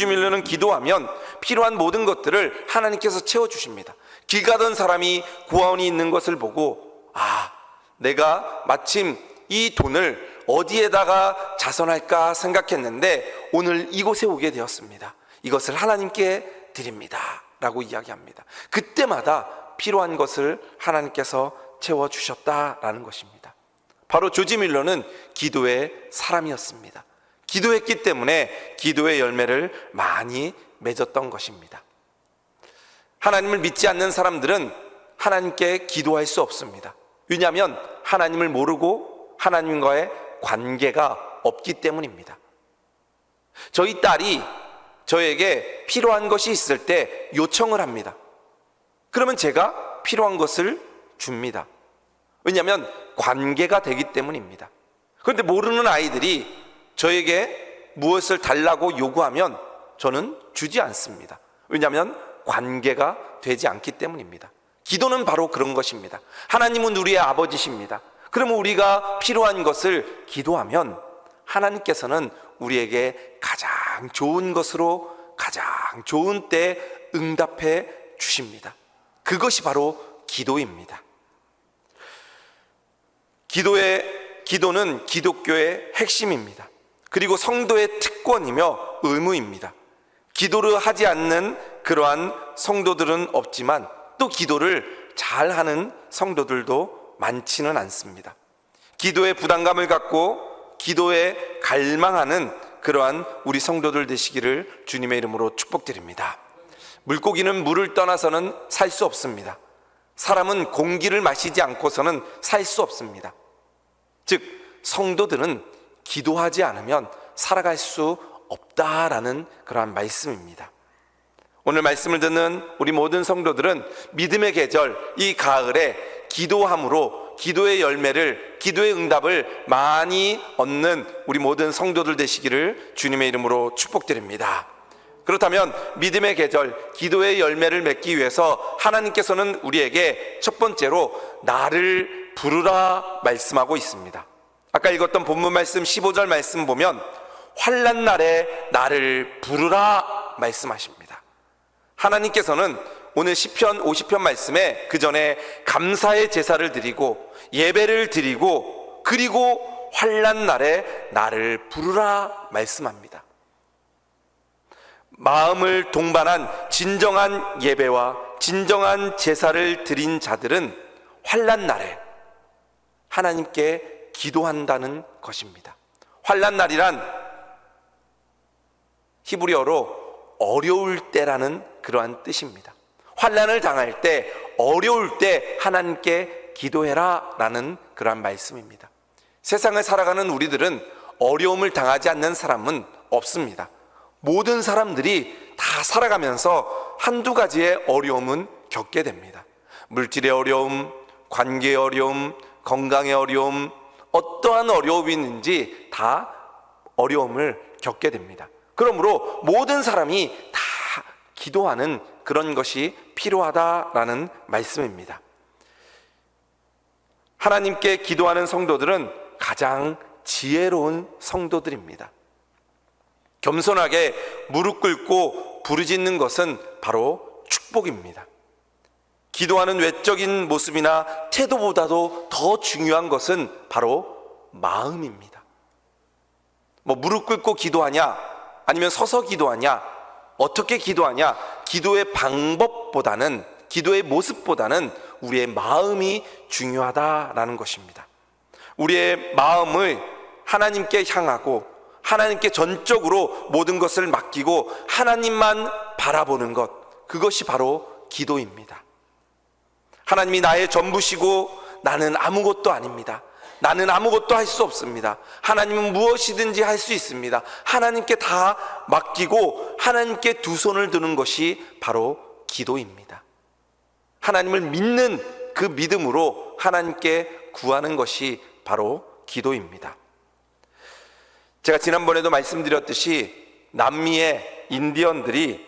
조지밀러는 기도하면 필요한 모든 것들을 하나님께서 채워주십니다. 길 가던 사람이 고아원이 있는 것을 보고, 내가 마침 이 돈을 어디에다가 자선할까 생각했는데 오늘 이곳에 오게 되었습니다. 이것을 하나님께 드립니다 라고 이야기합니다. 그때마다 필요한 것을 하나님께서 채워주셨다라는 것입니다. 바로 조지밀러는 기도의 사람이었습니다. 기도했기 때문에 기도의 열매를 많이 맺었던 것입니다. 하나님을 믿지 않는 사람들은 하나님께 기도할 수 없습니다. 왜냐하면 하나님을 모르고 하나님과의 관계가 없기 때문입니다. 저희 딸이 저에게 필요한 것이 있을 때 요청을 합니다. 그러면 제가 필요한 것을 줍니다. 왜냐하면 관계가 되기 때문입니다. 그런데 모르는 아이들이 저에게 무엇을 달라고 요구하면 저는 주지 않습니다. 왜냐하면 관계가 되지 않기 때문입니다. 기도는 바로 그런 것입니다. 하나님은 우리의 아버지십니다. 그러면 우리가 필요한 것을 기도하면 하나님께서는 우리에게 가장 좋은 것으로 가장 좋은 때 응답해 주십니다. 그것이 바로 기도입니다. 기도는 기독교의 핵심입니다. 그리고 성도의 특권이며 의무입니다. 기도를 하지 않는 그러한 성도들은 없지만 또 기도를 잘하는 성도들도 많지는 않습니다. 기도에 부담감을 갖고 기도에 갈망하는 그러한 우리 성도들 되시기를 주님의 이름으로 축복드립니다. 물고기는 물을 떠나서는 살 수 없습니다. 사람은 공기를 마시지 않고서는 살 수 없습니다. 즉 성도들은 기도하지 않으면 살아갈 수 없다라는 그러한 말씀입니다. 오늘 말씀을 듣는 우리 모든 성도들은 믿음의 계절 이 가을에 기도함으로 기도의 열매를, 기도의 응답을 많이 얻는 우리 모든 성도들 되시기를 주님의 이름으로 축복드립니다. 그렇다면 믿음의 계절, 기도의 열매를 맺기 위해서 하나님께서는 우리에게 첫 번째로 나를 부르라 말씀하고 있습니다. 아까 읽었던 본문 말씀 15절 말씀 보면 환난 날에 나를 부르라 말씀하십니다. 하나님께서는 오늘 시편 50편 말씀에 그 전에 감사의 제사를 드리고 예배를 드리고 그리고 환난 날에 나를 부르라 말씀합니다. 마음을 동반한 진정한 예배와 진정한 제사를 드린 자들은 환난 날에 하나님께 기도한다는 것입니다. 환난 날이란 히브리어로 어려울 때라는 그러한 뜻입니다. 환난을 당할 때, 어려울 때 하나님께 기도해라 라는 그러한 말씀입니다. 세상을 살아가는 우리들은 어려움을 당하지 않는 사람은 없습니다. 모든 사람들이 다 살아가면서 한두 가지의 어려움은 겪게 됩니다. 물질의 어려움, 관계의 어려움, 건강의 어려움, 어떠한 어려움이 있는지 다 어려움을 겪게 됩니다. 그러므로 모든 사람이 다 기도하는 그런 것이 필요하다라는 말씀입니다. 하나님께 기도하는 성도들은 가장 지혜로운 성도들입니다. 겸손하게 무릎 꿇고 부르짖는 것은 바로 축복입니다. 기도하는 외적인 모습이나 태도보다도 더 중요한 것은 바로 마음입니다. 무릎 꿇고 기도하냐, 아니면 서서 기도하냐, 어떻게 기도하냐, 기도의 방법보다는, 기도의 모습보다는 우리의 마음이 중요하다라는 것입니다. 우리의 마음을 하나님께 향하고 하나님께 전적으로 모든 것을 맡기고 하나님만 바라보는 것, 그것이 바로 기도입니다. 하나님이 나의 전부시고 나는 아무것도 아닙니다. 나는 아무것도 할 수 없습니다. 하나님은 무엇이든지 할 수 있습니다. 하나님께 다 맡기고 하나님께 두 손을 드는 것이 바로 기도입니다. 하나님을 믿는 그 믿음으로 하나님께 구하는 것이 바로 기도입니다. 제가 지난번에도 말씀드렸듯이 남미의 인디언들이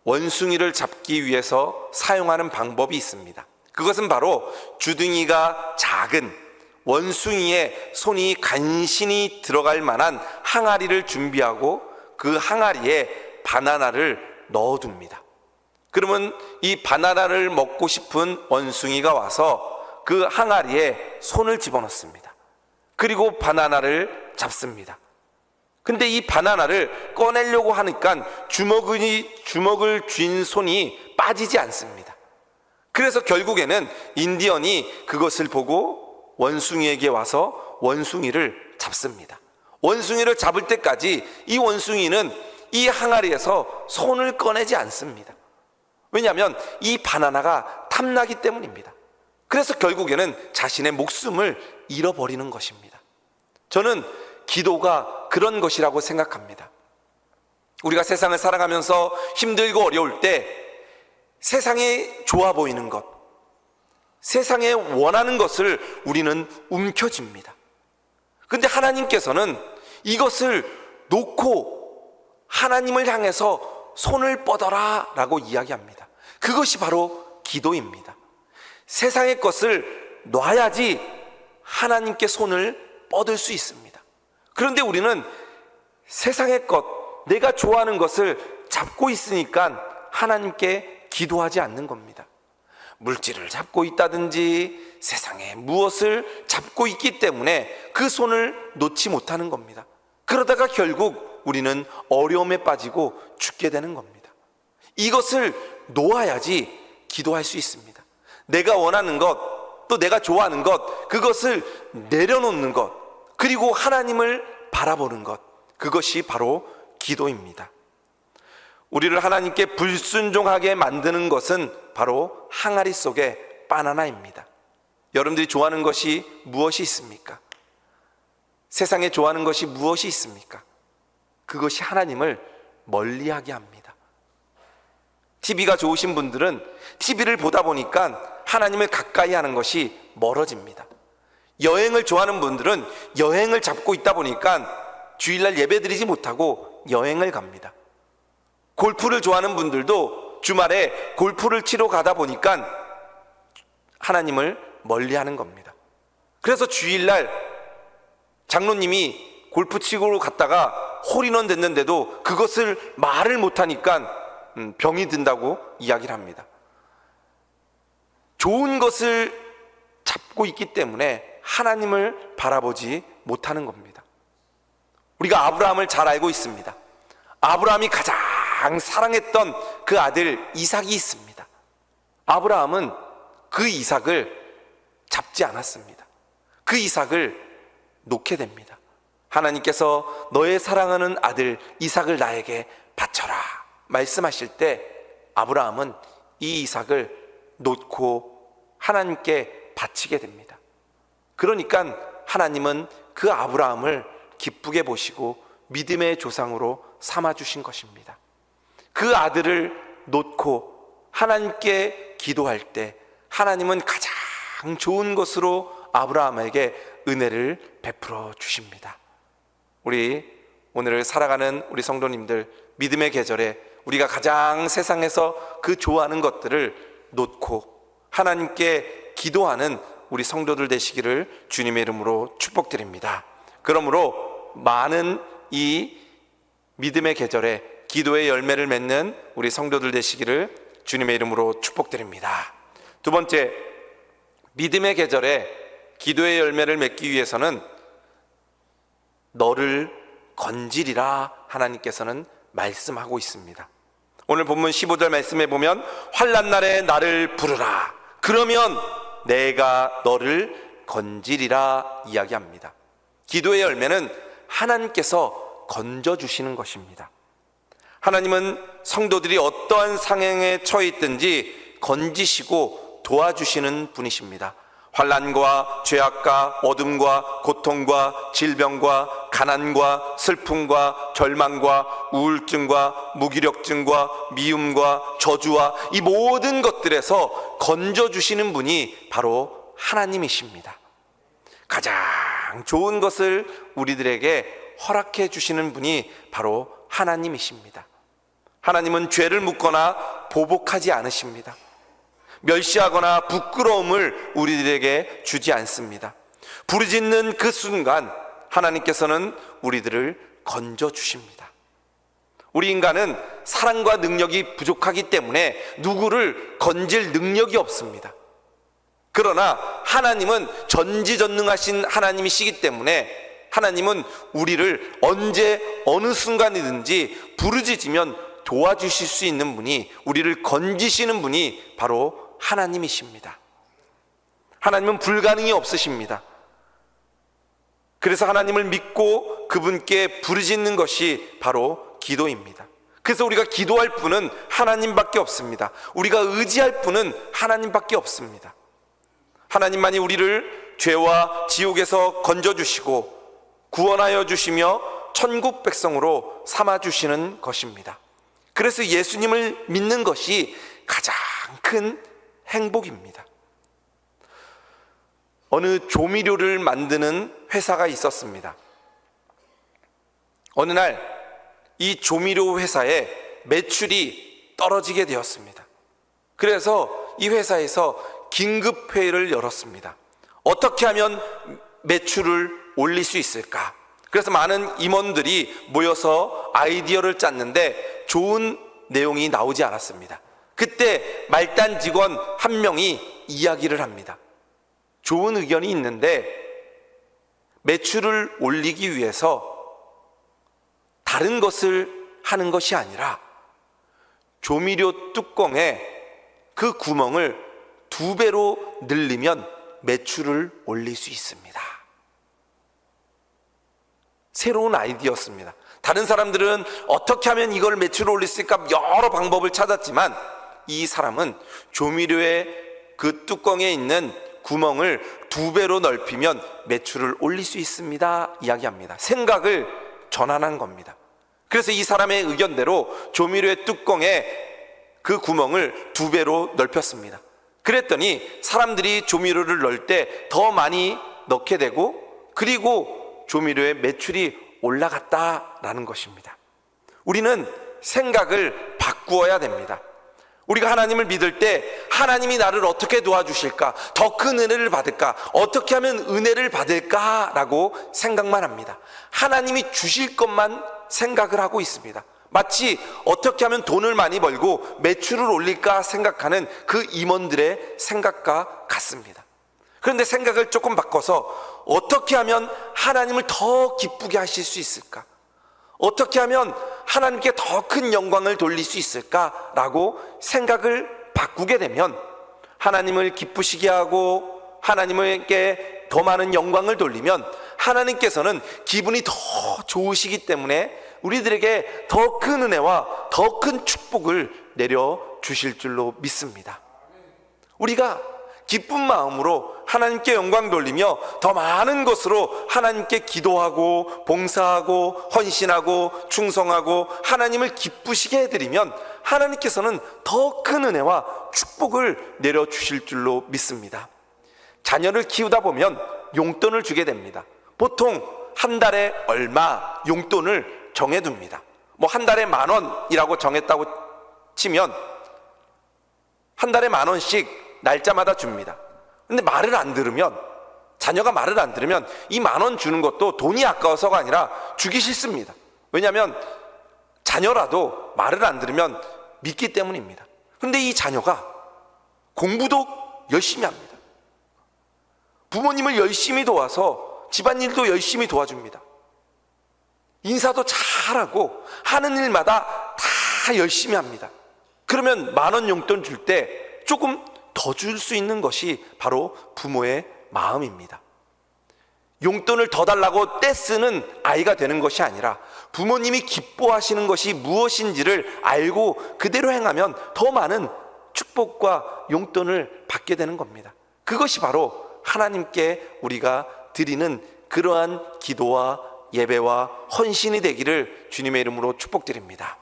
원숭이를 잡기 위해서 사용하는 방법이 있습니다. 그것은 바로 주둥이가 작은 원숭이의 손이 간신히 들어갈 만한 항아리를 준비하고 그 항아리에 바나나를 넣어둡니다. 그러면 이 바나나를 먹고 싶은 원숭이가 와서 그 항아리에 손을 집어넣습니다. 그리고 바나나를 잡습니다. 근데 이 바나나를 꺼내려고 하니까 주먹을 쥔 손이 빠지지 않습니다. 그래서 결국에는 인디언이 그것을 보고 원숭이에게 와서 원숭이를 잡습니다. 원숭이를 잡을 때까지 이 원숭이는 이 항아리에서 손을 꺼내지 않습니다. 왜냐하면 이 바나나가 탐나기 때문입니다. 그래서 결국에는 자신의 목숨을 잃어버리는 것입니다. 저는 기도가 그런 것이라고 생각합니다. 우리가 세상을 살아가면서 힘들고 어려울 때 세상에 좋아 보이는 것, 세상에 원하는 것을 우리는 움켜쥡니다. 그런데 하나님께서는 이것을 놓고 하나님을 향해서 손을 뻗어라 라고 이야기합니다. 그것이 바로 기도입니다. 세상의 것을 놔야지 하나님께 손을 뻗을 수 있습니다. 그런데 우리는 세상의 것, 내가 좋아하는 것을 잡고 있으니까 하나님께 기도하지 않는 겁니다. 물질을 잡고 있다든지 세상에 무엇을 잡고 있기 때문에 그 손을 놓지 못하는 겁니다. 그러다가 결국 우리는 어려움에 빠지고 죽게 되는 겁니다. 이것을 놓아야지 기도할 수 있습니다. 내가 원하는 것, 또 내가 좋아하는 것, 그것을 내려놓는 것, 그리고 하나님을 바라보는 것, 그것이 바로 기도입니다. 우리를 하나님께 불순종하게 만드는 것은 바로 항아리 속의 바나나입니다. 여러분들이 좋아하는 것이 무엇이 있습니까? 세상에 좋아하는 것이 무엇이 있습니까? 그것이 하나님을 멀리하게 합니다. TV가 좋으신 분들은 TV를 보다 보니까 하나님을 가까이 하는 것이 멀어집니다. 여행을 좋아하는 분들은 여행을 잡고 있다 보니까 주일날 예배드리지 못하고 여행을 갑니다. 골프를 좋아하는 분들도 주말에 골프를 치러 가다 보니까 하나님을 멀리하는 겁니다. 그래서 주일날 장로님이 골프 치고 갔다가 홀인원 됐는데도 그것을 말을 못하니까 병이 든다고 이야기를 합니다. 좋은 것을 잡고 있기 때문에 하나님을 바라보지 못하는 겁니다. 우리가 아브라함을 잘 알고 있습니다. 아브라함이 가장 사랑했던 그 아들 이삭이 있습니다. 아브라함은 그 이삭을 잡지 않았습니다. 그 이삭을 놓게 됩니다. 하나님께서 너의 사랑하는 아들 이삭을 나에게 바쳐라 말씀하실 때 아브라함은 이 이삭을 놓고 하나님께 바치게 됩니다. 그러니까 하나님은 그 아브라함을 기쁘게 보시고 믿음의 조상으로 삼아주신 것입니다. 그 아들을 놓고 하나님께 기도할 때 하나님은 가장 좋은 것으로 아브라함에게 은혜를 베풀어 주십니다. 우리 오늘 살아가는 우리 성도님들, 믿음의 계절에 우리가 가장 세상에서 그 좋아하는 것들을 놓고 하나님께 기도하는 우리 성도들 되시기를 주님의 이름으로 축복드립니다. 그러므로 많은 이 믿음의 계절에 기도의 열매를 맺는 우리 성도들 되시기를 주님의 이름으로 축복드립니다. 두 번째, 믿음의 계절에 기도의 열매를 맺기 위해서는 너를 건지리라 하나님께서는 말씀하고 있습니다. 오늘 본문 15절 말씀에 보면 환난 날에 나를 부르라 그러면 내가 너를 건지리라 이야기합니다. 기도의 열매는 하나님께서 건져주시는 것입니다. 하나님은 성도들이 어떠한 상황에 처해 있든지 건지시고 도와주시는 분이십니다. 환난과 죄악과 어둠과 고통과 질병과 가난과 슬픔과 절망과 우울증과 무기력증과 미움과 저주와 이 모든 것들에서 건져주시는 분이 바로 하나님이십니다. 가장 좋은 것을 우리들에게 허락해 주시는 분이 바로 하나님이십니다. 하나님은 죄를 묻거나 보복하지 않으십니다. 멸시하거나 부끄러움을 우리들에게 주지 않습니다. 부르짖는 그 순간 하나님께서는 우리들을 건져 주십니다. 우리 인간은 사랑과 능력이 부족하기 때문에 누구를 건질 능력이 없습니다. 그러나 하나님은 전지전능하신 하나님이시기 때문에 하나님은 우리를 언제 어느 순간이든지 부르짖으면 도와주실 수 있는 분이, 우리를 건지시는 분이 바로 하나님이십니다. 하나님은 불가능이 없으십니다. 그래서 하나님을 믿고 그분께 부르짖는 것이 바로 기도입니다. 그래서 우리가 기도할 분은 하나님밖에 없습니다. 우리가 의지할 분은 하나님밖에 없습니다. 하나님만이 우리를 죄와 지옥에서 건져주시고 구원하여 주시며 천국 백성으로 삼아주시는 것입니다. 그래서 예수님을 믿는 것이 가장 큰 행복입니다. 어느 조미료를 만드는 회사가 있었습니다. 어느 날 이 조미료 회사의 매출이 떨어지게 되었습니다. 그래서 이 회사에서 긴급회의를 열었습니다. 어떻게 하면 매출을 올릴 수 있을까? 그래서 많은 임원들이 모여서 아이디어를 짰는데 좋은 내용이 나오지 않았습니다. 그때 말단 직원 한 명이 이야기를 합니다. 좋은 의견이 있는데 매출을 올리기 위해서 다른 것을 하는 것이 아니라 조미료 뚜껑에 그 구멍을 2배로 늘리면 매출을 올릴 수 있습니다. 새로운 아이디어였습니다. 다른 사람들은 어떻게 하면 이걸 매출을 올릴 수 있을까 여러 방법을 찾았지만 이 사람은 조미료의 그 뚜껑에 있는 구멍을 2배로 넓히면 매출을 올릴 수 있습니다 이야기합니다. 생각을 전환한 겁니다. 그래서 이 사람의 의견대로 조미료의 뚜껑에 그 구멍을 2배로 넓혔습니다. 그랬더니 사람들이 조미료를 넣을 때 더 많이 넣게 되고, 그리고 조미료의 매출이 올라갔다라는 것입니다. 우리는 생각을 바꾸어야 됩니다. 우리가 하나님을 믿을 때 하나님이 나를 어떻게 도와주실까, 더 큰 은혜를 받을까, 어떻게 하면 은혜를 받을까라고 생각만 합니다. 하나님이 주실 것만 생각을 하고 있습니다. 마치 어떻게 하면 돈을 많이 벌고 매출을 올릴까 생각하는 그 임원들의 생각과 같습니다. 그런데 생각을 조금 바꿔서 어떻게 하면 하나님을 더 기쁘게 하실 수 있을까, 어떻게 하면 하나님께 더 큰 영광을 돌릴 수 있을까라고 생각을 바꾸게 되면 하나님을 기쁘시게 하고 하나님께 더 많은 영광을 돌리면 하나님께서는 기분이 더 좋으시기 때문에 우리들에게 더 큰 은혜와 더 큰 축복을 내려주실 줄로 믿습니다. 우리가 기쁜 마음으로 하나님께 영광 돌리며 더 많은 것으로 하나님께 기도하고 봉사하고 헌신하고 충성하고 하나님을 기쁘시게 해드리면 하나님께서는 더 큰 은혜와 축복을 내려주실 줄로 믿습니다. 자녀를 키우다 보면 용돈을 주게 됩니다. 보통 한 달에 얼마 용돈을 정해둡니다. 뭐 한 달에 10,000원이라고 정했다고 치면 한 달에 10,000원씩 날짜마다 줍니다. 근데 말을 안 들으면, 자녀가 말을 안 들으면 이 10,000원 주는 것도 돈이 아까워서가 아니라 주기 싫습니다. 왜냐하면 자녀라도 말을 안 들으면 믿기 때문입니다. 근데 이 자녀가 공부도 열심히 합니다. 부모님을 열심히 도와서 집안일도 열심히 도와줍니다. 인사도 잘하고 하는 일마다 다 열심히 합니다. 그러면 10,000원 용돈 줄 때 조금 더 줄 수 있는 것이 바로 부모의 마음입니다. 용돈을 더 달라고 떼쓰는 아이가 되는 것이 아니라 부모님이 기뻐하시는 것이 무엇인지를 알고 그대로 행하면 더 많은 축복과 용돈을 받게 되는 겁니다. 그것이 바로 하나님께 우리가 드리는 그러한 기도와 예배와 헌신이 되기를 주님의 이름으로 축복드립니다.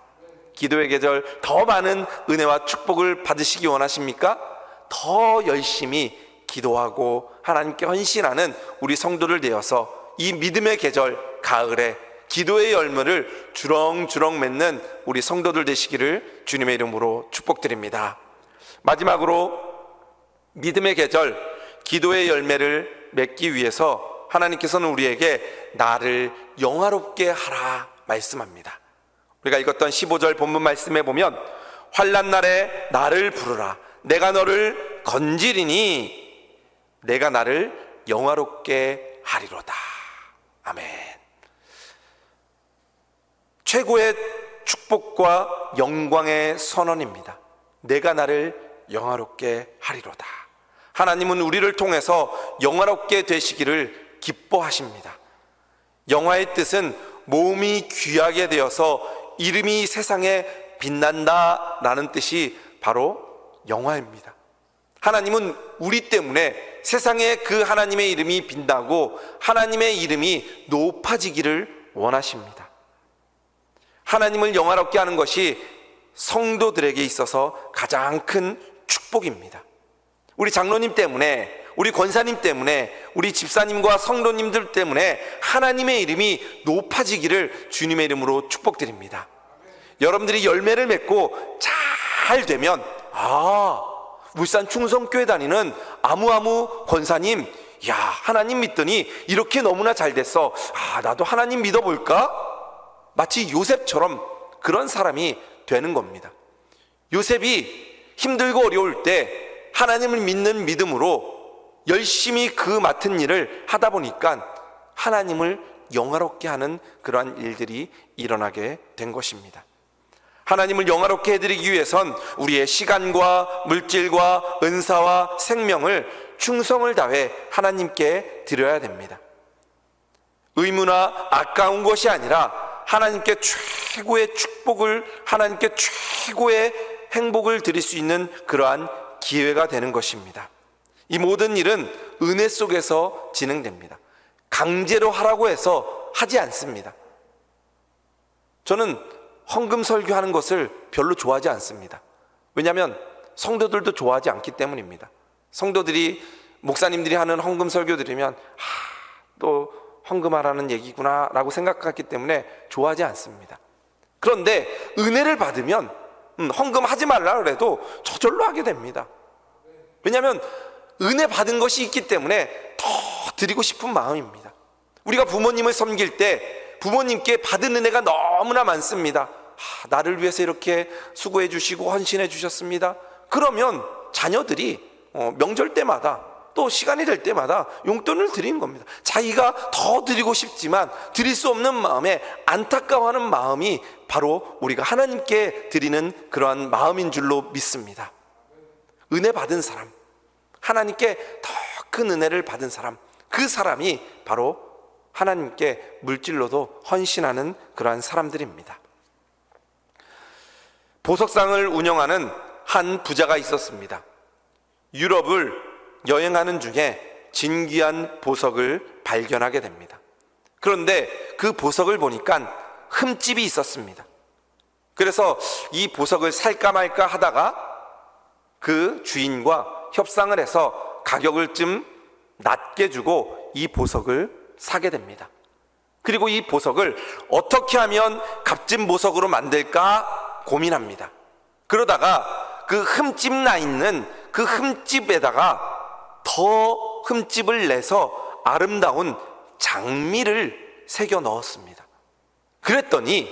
기도의 계절 더 많은 은혜와 축복을 받으시기 원하십니까? 더 열심히 기도하고 하나님께 헌신하는 우리 성도를 되어서 이 믿음의 계절 가을에 기도의 열매를 주렁주렁 맺는 우리 성도들 되시기를 주님의 이름으로 축복드립니다. 마지막으로 믿음의 계절 기도의 열매를 맺기 위해서 하나님께서는 우리에게 나를 영화롭게 하라 말씀합니다. 우리가 읽었던 15절 본문 말씀에 보면 환난 날에 나를 부르라. 내가 너를 건지리니 내가 나를 영화롭게 하리로다. 아멘. 최고의 축복과 영광의 선언입니다. 내가 나를 영화롭게 하리로다. 하나님은 우리를 통해서 영화롭게 되시기를 기뻐하십니다. 영화의 뜻은 몸이 귀하게 되어서 이름이 세상에 빛난다 라는 뜻이 바로 영화입니다. 하나님은 우리 때문에 세상에 그 하나님의 이름이 빛나고 하나님의 이름이 높아지기를 원하십니다. 하나님을 영화롭게 하는 것이 성도들에게 있어서 가장 큰 축복입니다. 우리 장로님 때문에, 우리 권사님 때문에, 우리 집사님과 성도님들 때문에 하나님의 이름이 높아지기를 주님의 이름으로 축복드립니다. 여러분들이 열매를 맺고 잘 되면 울산 충성교회 다니는 아무아무 권사님, 야, 하나님 믿더니 이렇게 너무나 잘 됐어. 나도 하나님 믿어볼까? 마치 요셉처럼 그런 사람이 되는 겁니다. 요셉이 힘들고 어려울 때 하나님을 믿는 믿음으로 열심히 그 맡은 일을 하다 보니까 하나님을 영화롭게 하는 그러한 일들이 일어나게 된 것입니다. 하나님을 영화롭게 해드리기 위해선 우리의 시간과 물질과 은사와 생명을 충성을 다해 하나님께 드려야 됩니다. 의무나 아까운 것이 아니라 하나님께 최고의 축복을, 하나님께 최고의 행복을 드릴 수 있는 그러한 기회가 되는 것입니다. 이 모든 일은 은혜 속에서 진행됩니다. 강제로 하라고 해서 하지 않습니다. 저는 헌금 설교하는 것을 별로 좋아하지 않습니다. 왜냐하면 성도들도 좋아하지 않기 때문입니다. 성도들이, 목사님들이 하는 헌금 설교 들으면 또 헌금하라는 얘기구나 라고 생각하기 때문에 좋아하지 않습니다. 그런데 은혜를 받으면 헌금하지 말라 그래도 저절로 하게 됩니다. 왜냐하면 은혜 받은 것이 있기 때문에 더 드리고 싶은 마음입니다. 우리가 부모님을 섬길 때 부모님께 받은 은혜가 너무나 많습니다. 나를 위해서 이렇게 수고해 주시고 헌신해 주셨습니다. 그러면 자녀들이 명절 때마다 또 시간이 될 때마다 용돈을 드리는 겁니다. 자기가 더 드리고 싶지만 드릴 수 없는 마음에 안타까워하는 마음이 바로 우리가 하나님께 드리는 그러한 마음인 줄로 믿습니다. 은혜 받은 사람, 하나님께 더 큰 은혜를 받은 사람, 그 사람이 바로 하나님께 물질로도 헌신하는 그러한 사람들입니다. 보석상을 운영하는 한 부자가 있었습니다. 유럽을 여행하는 중에 진귀한 보석을 발견하게 됩니다. 그런데 그 보석을 보니까 흠집이 있었습니다. 그래서 이 보석을 살까 말까 하다가 그 주인과 협상을 해서 가격을 좀 낮게 주고 이 보석을 사게 됩니다. 그리고 이 보석을 어떻게 하면 값진 보석으로 만들까 고민합니다. 그러다가 그 흠집 나 있는 그 흠집에다가 더 흠집을 내서 아름다운 장미를 새겨 넣었습니다. 그랬더니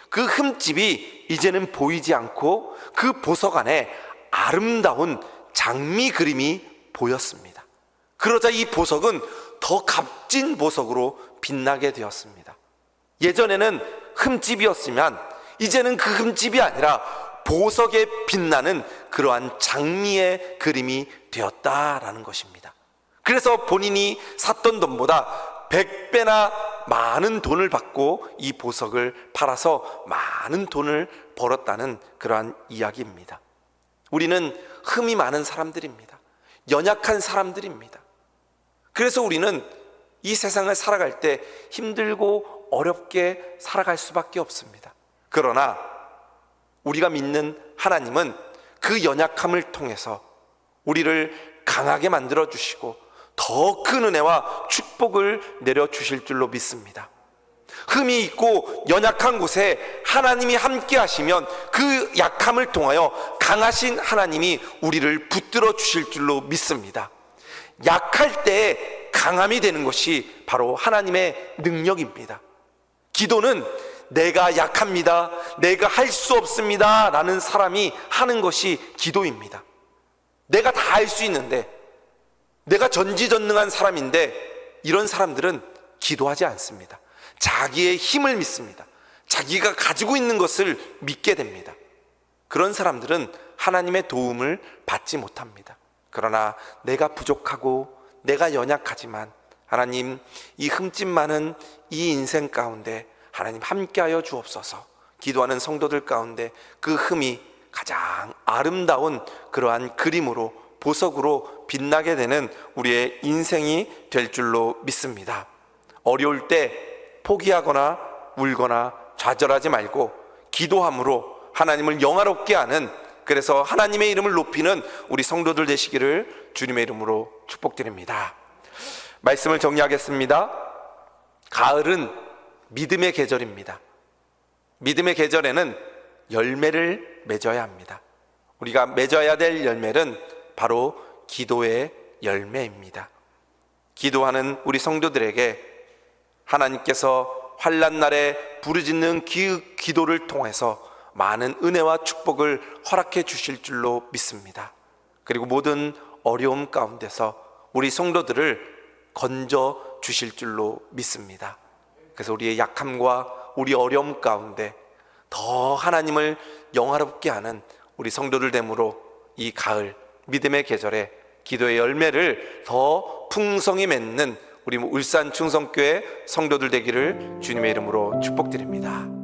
그 흠집이 이제는 보이지 않고 그 보석 안에 아름다운 장미 그림이 보였습니다. 그러자 이 보석은 더 값진 보석으로 빛나게 되었습니다. 예전에는 흠집이었으면 이제는 그 흠집이 아니라 보석에 빛나는 그러한 장미의 그림이 되었다라는 것입니다. 그래서 본인이 샀던 돈보다 100배나 많은 돈을 받고 이 보석을 팔아서 많은 돈을 벌었다는 그러한 이야기입니다. 우리는 흠이 많은 사람들입니다. 연약한 사람들입니다. 그래서 우리는 이 세상을 살아갈 때 힘들고 어렵게 살아갈 수밖에 없습니다. 그러나 우리가 믿는 하나님은 그 연약함을 통해서 우리를 강하게 만들어 주시고 더 큰 은혜와 축복을 내려 주실 줄로 믿습니다. 흠이 있고 연약한 곳에 하나님이 함께 하시면 그 약함을 통하여 강하신 하나님이 우리를 붙들어 주실 줄로 믿습니다. 약할 때 강함이 되는 것이 바로 하나님의 능력입니다. 기도는 내가 약합니다, 내가 할 수 없습니다 라는 사람이 하는 것이 기도입니다. 내가 다 할 수 있는데, 내가 전지전능한 사람인데, 이런 사람들은 기도하지 않습니다. 자기의 힘을 믿습니다. 자기가 가지고 있는 것을 믿게 됩니다. 그런 사람들은 하나님의 도움을 받지 못합니다. 그러나 내가 부족하고 내가 연약하지만 하나님, 이 흠집 많은 이 인생 가운데 하나님 함께하여 주옵소서. 기도하는 성도들 가운데 그 흠이 가장 아름다운 그러한 그림으로, 보석으로 빛나게 되는 우리의 인생이 될 줄로 믿습니다. 어려울 때 포기하거나 울거나 좌절하지 말고 기도함으로 하나님을 영화롭게 하는, 그래서 하나님의 이름을 높이는 우리 성도들 되시기를 주님의 이름으로 축복드립니다. 말씀을 정리하겠습니다. 가을은 믿음의 계절입니다. 믿음의 계절에는 열매를 맺어야 합니다. 우리가 맺어야 될 열매는 바로 기도의 열매입니다. 기도하는 우리 성도들에게 하나님께서 환난 날에 부르짖는 기도를 통해서 많은 은혜와 축복을 허락해 주실 줄로 믿습니다. 그리고 모든 어려움 가운데서 우리 성도들을 건져 주실 줄로 믿습니다. 그래서 우리의 약함과 우리 어려움 가운데 더 하나님을 영화롭게 하는 우리 성도들 됨으로 이 가을 믿음의 계절에 기도의 열매를 더 풍성히 맺는 우리 울산 충성교회 성도들 되기를 주님의 이름으로 축복드립니다.